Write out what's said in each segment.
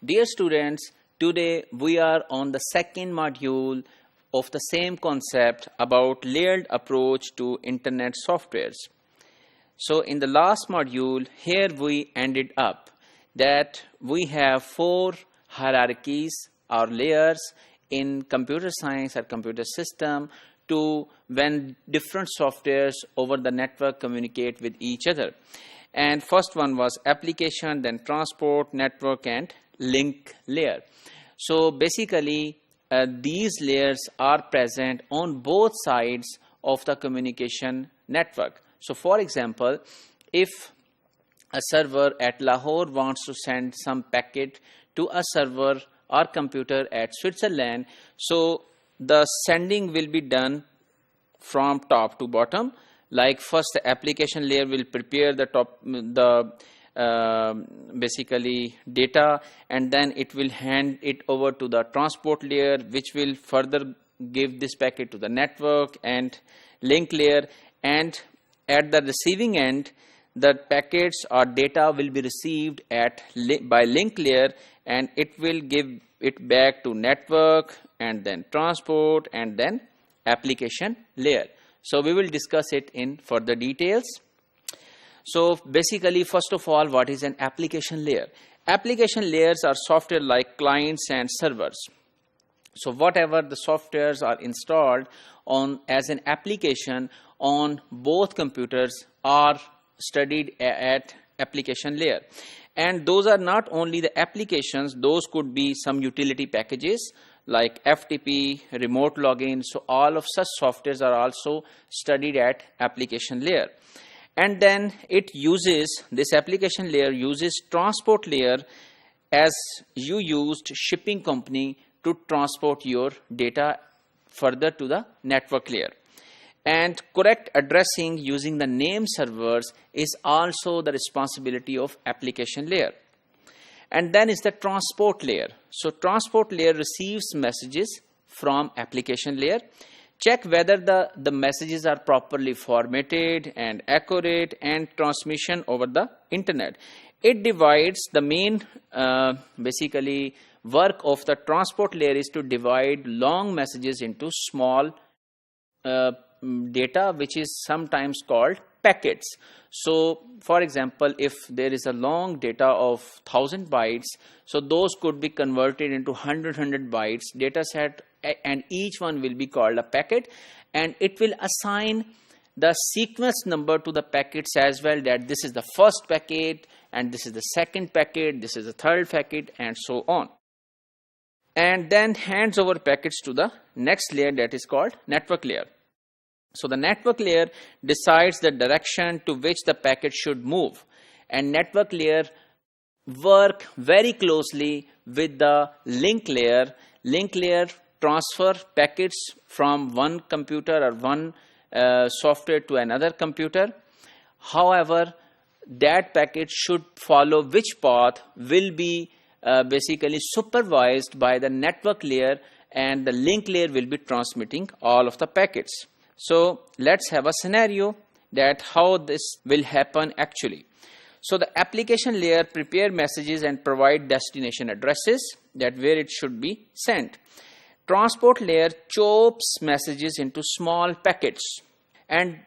Dear students, today we are on the second module of the same concept about layered approach to internet softwares. So in the last module, here we ended up that we have 4 hierarchies or layers in computer science or computer system to when different softwares over the network communicate with each other. And first one was application, then transport, network and link layer. So basically these layers are present on both sides of the communication network. So for example, if a server at Lahore wants to send some packet to a server or computer at Switzerland, so the sending will be done from top to bottom. Like first the application layer will prepare basically data, and then it will hand it over to the transport layer, which will further give this packet to the network and link layer, and at the receiving end the packets or data will be received by link layer, and it will give it back to network and then transport and then application layer. So we will discuss it in further details. So basically, first of all, what is an application layer? Application layers are software like clients and servers. So whatever the softwares are installed on as an application on both computers are studied at application layer. And those are not only the applications, those could be some utility packages like FTP, remote login. So all of such softwares are also studied at application layer. And then this application layer uses transport layer as you used shipping company to transport your data further to the network layer. And correct addressing using the name servers is also the responsibility of application layer. And then is the transport layer. So transport layer receives messages from application layer. Check whether the messages are properly formatted and accurate, and transmission over the internet. It divides the main basically work of the transport layer is to divide long messages into small data, which is sometimes called packets. So for example, if there is a long data of 1000 bytes, so those could be converted into 100 bytes data set, and each one will be called a packet, and it will assign the sequence number to the packets as well, that this is the first packet and this is the second packet, this is the third packet, and so on. And then hands over packets to the next layer, that is called network layer. So the network layer decides the direction to which the packet should move, and network layer work very closely with the link layer. Link layer transfer packets from one computer or one software to another computer. However, that packet should follow which path will be basically supervised by the network layer, and the link layer will be transmitting all of the packets. So let's have a scenario that how this will happen actually. So the application layer prepare messages and provide destination addresses, that where it should be sent. Transport layer chops messages into small packets, and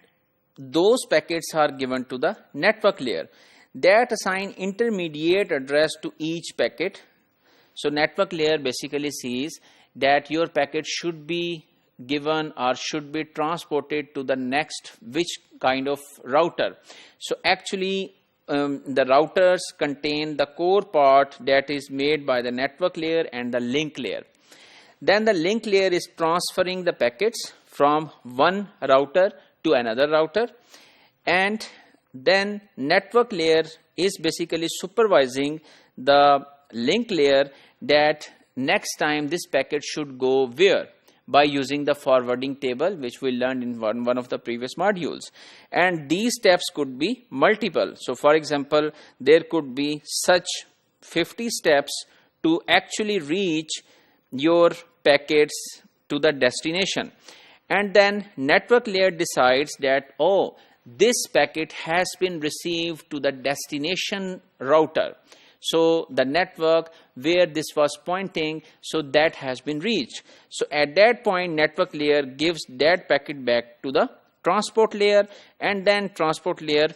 those packets are given to the network layer that assign intermediate address to each packet. So network layer basically sees that your packet should be given or should be transported to the next which kind of router. So actually the routers contain the core part that is made by the network layer and the link layer. Then the link layer is transferring the packets from one router to another router, and then network layer is basically supervising the link layer that next time this packet should go where, by using the forwarding table, which we learned in one of the previous modules. And these steps could be multiple. So for example, there could be such 50 steps to actually reach your packets to the destination. And then network layer decides that, oh, this packet has been received to the destination router. So the network where this was pointing, so that has been reached. So at that point, network layer gives that packet back to the transport layer, and then transport layer,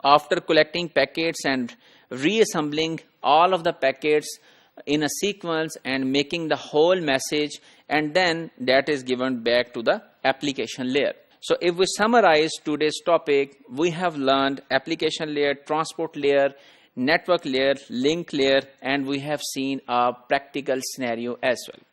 after collecting packets and reassembling all of the packets in a sequence and making the whole message, and then that is given back to the application layer. So if we summarize today's topic, we have learned application layer, transport layer, network layer, link layer, and we have seen a practical scenario as well.